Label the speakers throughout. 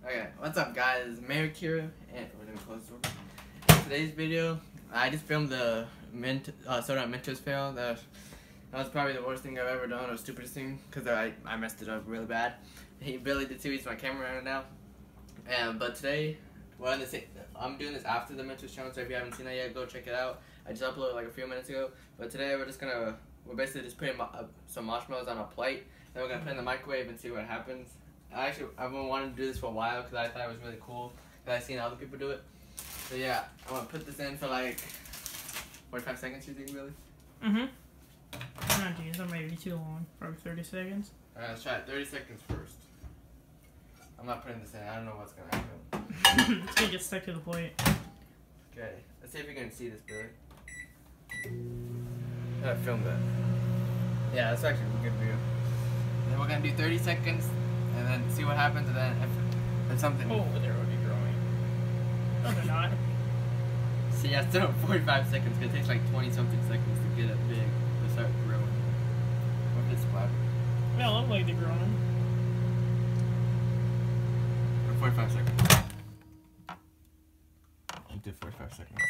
Speaker 1: Okay, what's up guys? Mary Kira, and we're gonna close the door. Today's video, I just filmed the soda Mentos fail. That was probably the worst thing I've ever done, or stupidest thing, because I messed it up really bad. Billy did too, he's my camera right now. But today, I'm doing this after the Mentos challenge, so if you haven't seen that yet, go check it out. I just uploaded like a few minutes ago. But today we're basically just putting some marshmallows on a plate, then we're gonna put it in the microwave and see what happens. I've been wanting to do this for a while because I thought it was really cool because I've seen other people do it. So yeah, I'm gonna put this in for like 45 seconds, you think, Billy?
Speaker 2: Not geez, that might be too long. Probably 30 seconds.
Speaker 1: Alright, let's try it. 30 seconds first. I'm not putting this in. I don't know what's gonna happen.
Speaker 2: It's gonna get stuck to the plate.
Speaker 1: Okay, let's see if you can see this, Billy. I filmed that. Yeah, that's actually a good view. Then we're gonna do 30 seconds. And then see what happens, and then if something.
Speaker 2: Oh, they're already growing. No, they're not.
Speaker 1: See, yeah, still 45 seconds. It takes like 20-something seconds to get it big to start growing. What if it's splattered?
Speaker 2: Yeah, it looks like they're growing.
Speaker 1: 45 seconds. You did 45 seconds.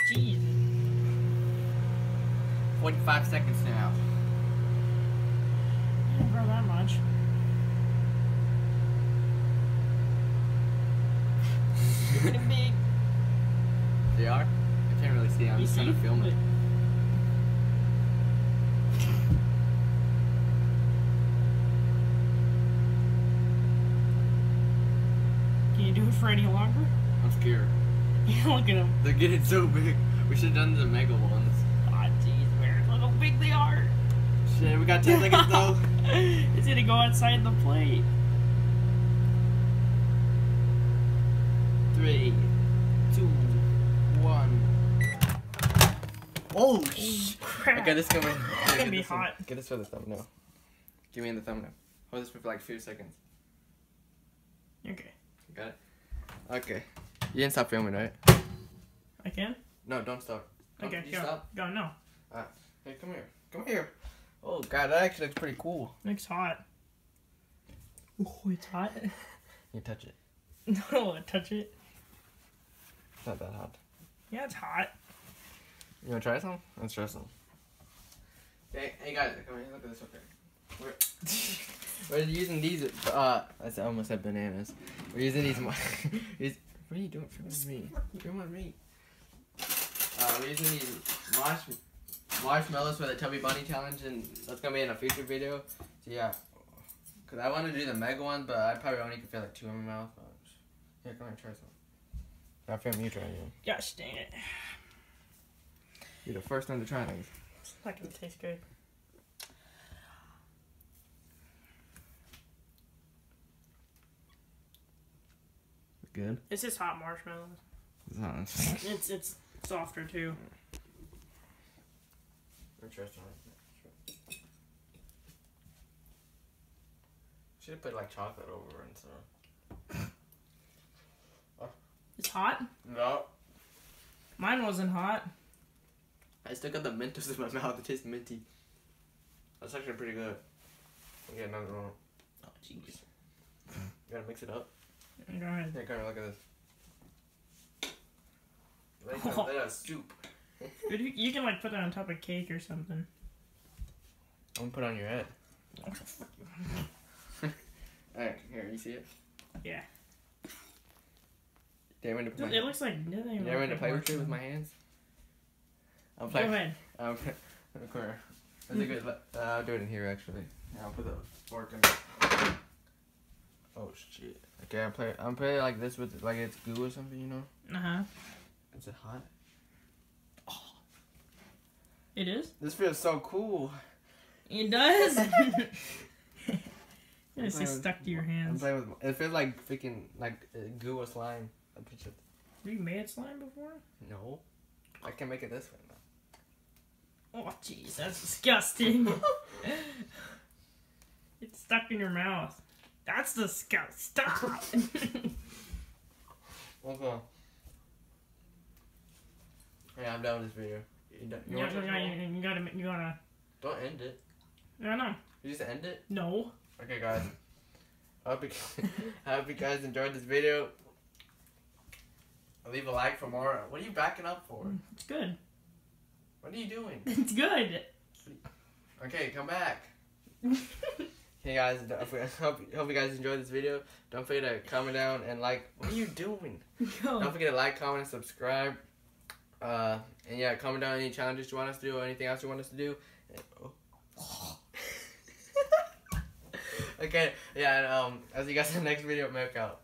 Speaker 2: Jeez. 45
Speaker 1: seconds now.
Speaker 2: Didn't grow that much. Pretty big.
Speaker 1: They are? I can't really see. I'm just trying to film it.
Speaker 2: Can you do it for any longer?
Speaker 1: I'm scared.
Speaker 2: Look at them.
Speaker 1: They're getting so big. We should have done the mega ones.
Speaker 2: Aw, jeez, man. Look how big they are.
Speaker 1: Shit, we got 10 seconds though.
Speaker 2: It's gonna go outside the plate.
Speaker 1: 3, 2, 1. Oh,
Speaker 2: crap.
Speaker 1: Okay, this is gonna
Speaker 2: It's gonna be hot.
Speaker 1: Get this for the thumbnail. Give me in the thumbnail. Hold this for like a few seconds.
Speaker 2: Okay.
Speaker 1: Got it? Okay. You didn't stop filming, right?
Speaker 2: I can?
Speaker 1: No, don't stop.
Speaker 2: Okay,
Speaker 1: you
Speaker 2: go.
Speaker 1: stop?
Speaker 2: Go, no.
Speaker 1: Alright. Hey, come here. Come here. Oh, God, that actually looks pretty cool.
Speaker 2: Looks hot. Oh, it's hot?
Speaker 1: You touch it.
Speaker 2: No, I don't want to touch it.
Speaker 1: It's not that hot.
Speaker 2: Yeah, it's hot.
Speaker 1: You want to try some? Let's try some. Hey guys, come here. Look at this. Okay. We're using these, I almost said bananas. We're using these, what are you doing? Film me. Film on me. We're using these marshmallows for the Tubby Bunny challenge, and that's gonna be in a future video. So yeah, cause I want to do the mega one, but I probably only can fit like 2 in my mouth. But here, come here, try some. I'll film you trying it.
Speaker 2: Gosh dang it.
Speaker 1: You're the first one to try these.
Speaker 2: It's not gonna taste good.
Speaker 1: Good.
Speaker 2: It's just hot marshmallows. It's softer too.
Speaker 1: Interesting. Should have put like chocolate over and stuff.
Speaker 2: It's hot?
Speaker 1: No.
Speaker 2: Mine wasn't hot.
Speaker 1: I still got the Mentos in my mouth. It tastes minty. That's actually pretty good. I'll get another one.
Speaker 2: Oh jeez.
Speaker 1: You gotta mix it up.
Speaker 2: Go ahead.
Speaker 1: Here, come here, look at this. Let us soup.
Speaker 2: Dude, you can like put that on top of cake or something.
Speaker 1: I'm gonna put it on your head. Alright, here, you see it?
Speaker 2: Yeah.
Speaker 1: Do you want me to put
Speaker 2: It looks like... You
Speaker 1: want me to play with it with my hands? I'll
Speaker 2: play. Go ahead.
Speaker 1: Come here. That's a good... I'll do it in here, actually. Yeah, I'll put the fork in there. Oh, shit. Okay, I'm playing like this with, like it's glue or something, you know?
Speaker 2: Uh-huh.
Speaker 1: Is it hot?
Speaker 2: Oh. It is?
Speaker 1: This feels so cool.
Speaker 2: It does? It's just stuck to your hands.
Speaker 1: It feels like freaking, like goo or slime.
Speaker 2: Have you made slime before?
Speaker 1: No. I can make it this way now.
Speaker 2: Oh, jeez, that's disgusting. It's stuck in your mouth. That's disgusting. Stop.
Speaker 1: Okay. Yeah, I'm done with this video.
Speaker 2: You gotta.
Speaker 1: Don't end it.
Speaker 2: I know.
Speaker 1: You just end it?
Speaker 2: No.
Speaker 1: Okay, guys. I hope you guys enjoyed this video. Leave a like for more. What are you backing up for?
Speaker 2: It's good.
Speaker 1: What are you doing?
Speaker 2: It's good.
Speaker 1: Okay, come back. Hey guys, hope you guys enjoyed this video. Don't forget to comment down and like. What are you doing?
Speaker 2: Go.
Speaker 1: Don't forget to like, comment, and subscribe. And yeah, comment down any challenges you want us to do or anything else you want us to do. Okay, yeah, and I'll see you guys in the next video. Milk out.